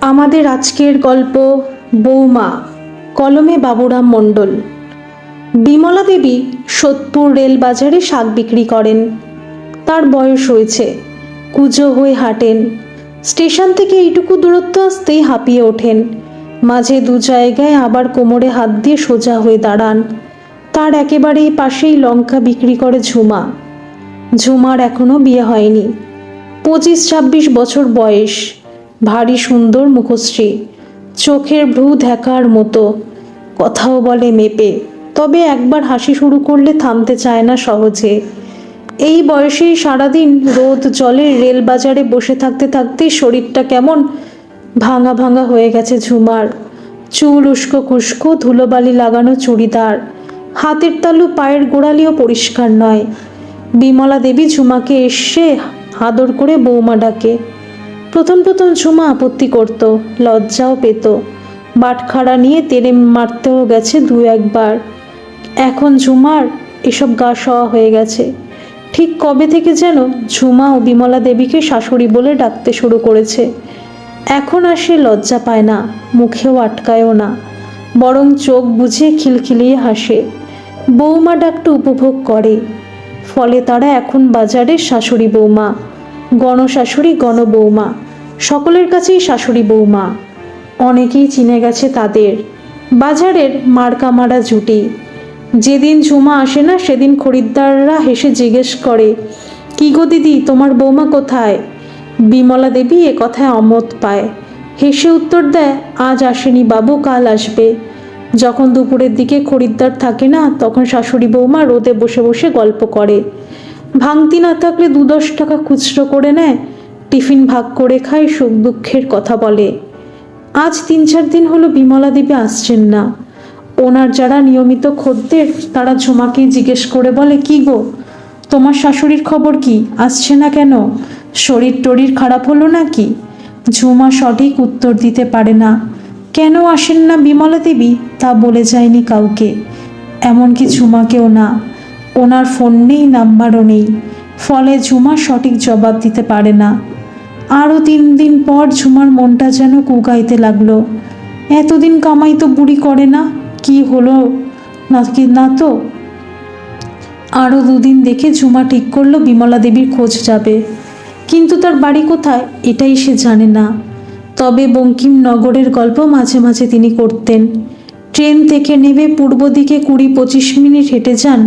আমাদের আজকের গল্প বৌমা, কলমে বাবুরাম মণ্ডল। বিমলা দেবী সোদপুর রেল বাজারে শাক বিক্রি করেন। তার বয়স হয়েছে, কুঁজো হয়ে হাঁটেন। স্টেশন থেকে এইটুকু দূরত্ব আসতেই হাঁপিয়ে ওঠেন। মাঝে দু জায়গায় আবার কোমরে হাত দিয়ে সোজা হয়ে দাঁড়ান। তার একেবারেই পাশেই লঙ্কা বিক্রি করে ঝুমা। ঝুমার এখনো বিয়ে হয়নি, 25-26 বছর বয়স। ভারী সুন্দর মুখশ্রী, চোখের ভ্রু ধ্যাকার মতো, কথাও বলে মেপে। তবে একবার হাসি শুরু করলে থামতে চায় না সহজে। এই বয়সেই সারাদিন রোদ জলে রেল বাজারে বসে থাকতে থাকতেই শরীরটা কেমন ভাঙা ভাঙা হয়ে গেছে ঝুমার। চুল উস্কো খুস্কো, ধুলোবালি লাগানো চুড়িদার, হাতের তালু পায়ের গোড়ালিও পরিষ্কার নয়। বিমলা দেবী ঝুমাকে এসে আদর করে বৌমা ডাকে। প্রথম প্রথম ঝুমা আপত্তি করত, লজ্জাও পেত। বাটখারা নিয়ে তেড়ে মারতেও গেছে দু একবার। এখন ঝুমার এসব গা সওয়া হয়ে গেছে। ঠিক কবে থেকে যেন ঝুমা ও বিমলা দেবীকে শাশুড়ি বলে ডাকতে শুরু করেছে। এখন আর সে লজ্জা পায় না, মুখেও আটকায়ও না, বরং চোখ বুজে খিলখিলিয়ে হাসে। বৌমা ডাকটা উপভোগ করে। ফলে তারা এখন বাজারে শাশুড়ি বৌমা, গণশাশুড়ি গণ বৌমা, সকলের কাছেই শাশুড়ি বৌমা। অনেকেই চিনে গেছে তাদের। বাজারের মার্কা মারা জুটি। যেদিন ঝুমা আসে না সেদিন খরিদ্দাররা হেসে জিজ্ঞেস করে, কি গো দিদি, তোমার বৌমা কোথায়? বিমলা দেবী এ কথায় অমত পায়, হেসে উত্তর দেয়, আজ আসেনি বাবু, কাল আসবে। যখন দুপুরের দিকে খরিদ্দার থাকে না, তখন শাশুড়ি বৌমা রোদে বসে বসে গল্প করে। ভাঙতি না থাকলে 2-10 টাকা খুচরো করে নেয়, টিফিন ভাগ করে খায়, সুখ দুঃখের কথা বলে। আজ 3-4 দিন হলো বিমলা দেবী আসছেন না। ওনার যারা নিয়মিত খদ্দের তারা ঝুমাকেই জিজ্ঞেস করে বলে, কি গো, তোমার শাশুড়ির খবর কি, আসছে না কেন? শরীর টরীর খারাপ হলো নাকি? ঝুমা সঠিক উত্তর দিতে পারে না। কেন আসেন না বিমলা দেবী তা বলে যায়নি কাউকে, এমনকি ঝুমাকেও না। ওনার ফোন নেই, নাম্বারও নেই। ফলে ঝুমা সঠিক জবাব দিতে পারে না। আরও 3 দিন পর ঝুমার মনটা যেন কুগাইতে লাগলো। এতদিন কামাই তো বুড়ি করে না, কি হলো নাকি না তো। আরও 2 দিন দেখে ঝুমা ঠিক করলো বিমলা দেবীর খোঁজ যাবে। কিন্তু তার বাড়ি কোথায় এটাই সে জানে না। তবে বঙ্কিমনগরের গল্প মাঝে মাঝে তিনি করতেন। ট্রেন থেকে নেমে পূর্ব দিকে 20-25 মিনিট হেঁটে যান,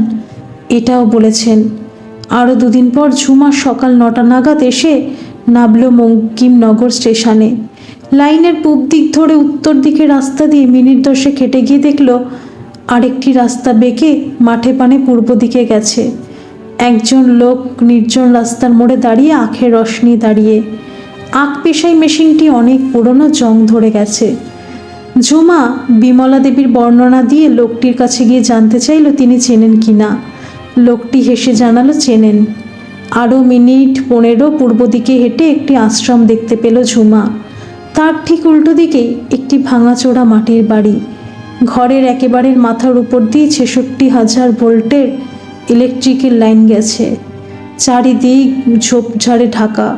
এটাও বলেছেন। আরও 2 দিন পর ঝুমা সকাল 9টা নাগাদ এসে নামল বঙ্কিমনগর স্টেশনে। লাইনের পূব দিক ধরে উত্তর দিকে রাস্তা দিয়ে মিনিট 10 হেঁটে গিয়ে দেখল আরেকটি রাস্তা বেঁকে মাঠে পানে পূর্ব দিকে গেছে। একজন লোক নির্জন রাস্তার মোড়ে দাঁড়িয়ে আখের রস নিয়ে দাঁড়িয়ে। আখ পেশাই মেশিনটি অনেক পুরনো, জং ধরে গেছে। ঝুমা বিমলা দেবীর বর্ণনা দিয়ে লোকটির কাছে গিয়ে জানতে চাইল তিনি চেনেন কিনা। লোকটি হেসে জানালো চেনেন। আরও মিনিট 15 পূর্ব দিকে হেঁটে একটি আশ্রম দেখতে পেল ঝুমা। তার ঠিক উল্টো দিকেই একটি ভাঙাচোরা মাটির বাড়ি। ঘরের একেবারে মাথার উপর দিয়ে 66,000 ভোল্টের ইলেকট্রিকের লাইন গেছে। চারিদিক ঝোপঝাড়ে ঢাকা।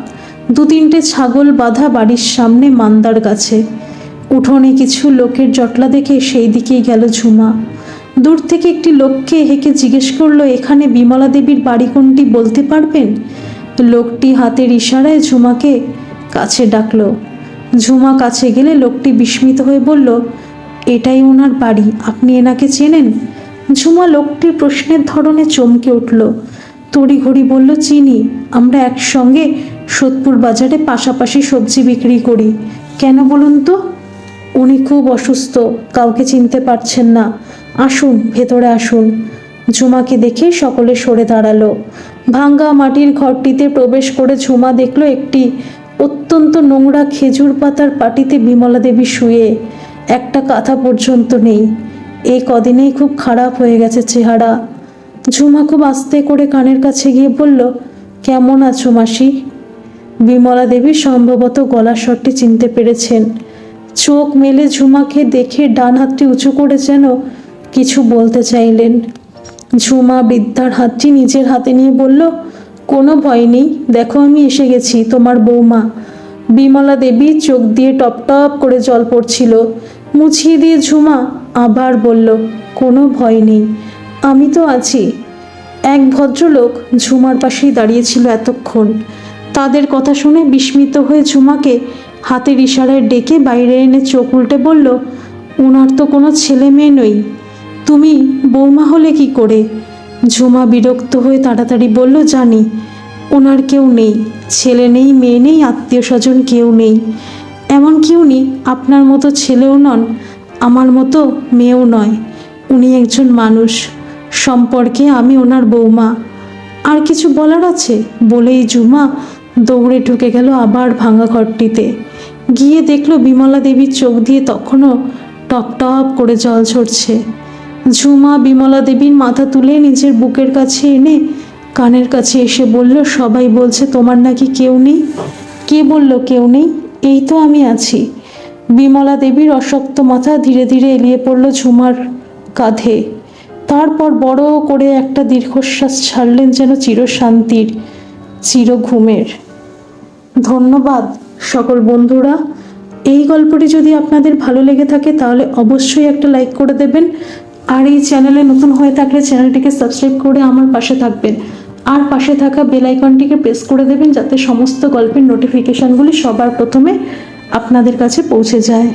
2-3টে ছাগল বাঁধা বাড়ির সামনে মান্দার গাছে। উঠোনে কিছু লোকের জটলা দেখে সেই দিকেই গেল ঝুমা। দূর থেকে একটি লোককে হেঁকে জিজ্ঞেস করলো, এখানে বিমলা দেবীর বাড়ি কোনটি বলতে পারবেন? লোকটি হাতের ইশারায় ঝুমাকে কাছে ডাকলো। ঝুমা কাছে গেলে লোকটি বিস্মিত হয়ে বলল, এটাই ওনার বাড়ি, আপনি এনাকে চেনেন? ঝুমা লোকটির প্রশ্নের ধরনে চমকে উঠল। তড়িঘড়ি বলল, চিনি, আমরা একসঙ্গে সোদপুর বাজারে পাশাপাশি সবজি বিক্রি করি। কেন বলুন তো? উনি খুব অসুস্থ, কাউকে চিনতে পারছেন না, আসুন ভেতরে আসুন। ঝুমাকে দেখে সকলে সরে দাঁড়ালো। ভাঙ্গা মাটির ঘরটিতে প্রবেশ করে ঝুমা দেখল একটি অত্যন্ত নোংরা খেজুর পাতার পাটিতে বিমলা দেবী শুয়ে। একটা কাঁথা পর্যন্ত নেই। এই কদিনেই খুব খারাপ হয়ে গেছে চেহারা। ঝুমা খুব আস্তে করে কানের কাছে গিয়ে বলল, কেমন আছো মাসি? বিমলা দেবী সম্ভবত গলার স্বরটি চিনতে পেরেছেন। চোখ মেলে ঝুমাকে দেখে ডান হাতটি উঁচু করে যেন কিছু বলতে চাইলেন। ঝুমা বৃদ্ধার হাতটি নিজের হাতে নিয়ে বলল, কোনো ভয় নেই, দেখো আমি এসে গেছি, তোমার বৌমা। বিমলা দেবীর চোখ দিয়ে টপ টপ করে জল পড়ছিল। মুছিয়ে দিয়ে ঝুমা আবার বলল, কোনো ভয় নেই, আমি তো আছি। এক ভদ্রলোক ঝুমার পাশেই দাঁড়িয়েছিল এতক্ষণ। তাদের কথা শুনে বিস্মিত হয়ে ঝুমাকে হাতের ইশারায় ডেকে বাইরে এনে চোখ উল্টে বলল, ওনার তো কোনো ছেলে মেয়ে নই, তুমি বৌমা হলে কি করে? ঝুমা বিরক্ত হয়ে তাড়াতাড়ি বলল, জানি ওনার কেউ নেই, ছেলে নেই, মেয়ে নেই, আত্মীয় স্বজন কেউ নেই। এমনকি উনি আপনার মতো ছেলেও নন, আমার মতো মেয়েও নয়। উনি একজন মানুষ, সম্পর্কে আমি ওনার বৌমা। আর কিছু বলার আছে? বলেই ঝুমা দৌড়ে ঢুকে গেল আবার ভাঙা ঘরটিতে। গিয়ে দেখলো বিমলা দেবীর চোখ দিয়ে তখনও টপ টপ করে জল ঝরছে। ঝুমা বিমলা দেবীর মাথা তুলে নিজের বুকের কাছে এনে কানের কাছে এসে বলল, সবাই বলছে তোমার নাকি কেউ নেই। কে বলল কেউ নেই? এই তো আমি আছি। বিমলা দেবীর অশক্ত মাথা ধীরে ধীরে এলিয়ে পড়ল ঝুমার কাঁধে। তারপর বড় করে একটা দীর্ঘশ্বাস ছাড়লেন, যেন চিরশান্তির, চির ঘুমের। ধন্যবাদ সকল বন্ধুরা। এই গল্পটি যদি আপনাদের ভালো লেগে থাকে তাহলে অবশ্যই একটা লাইক করে দেবেন। আর এই চ্যানেলে নতুন হয়ে থাকলে চ্যানেলটিকে সাবস্ক্রাইব করে আমার পাশে থাকবেন। আর পাশে থাকা বেল আইকনটিকে প্রেস করে দেবেন, যাতে সমস্ত গল্পের নোটিফিকেশনগুলি সবার প্রথমে আপনাদের কাছে পৌঁছে যায়।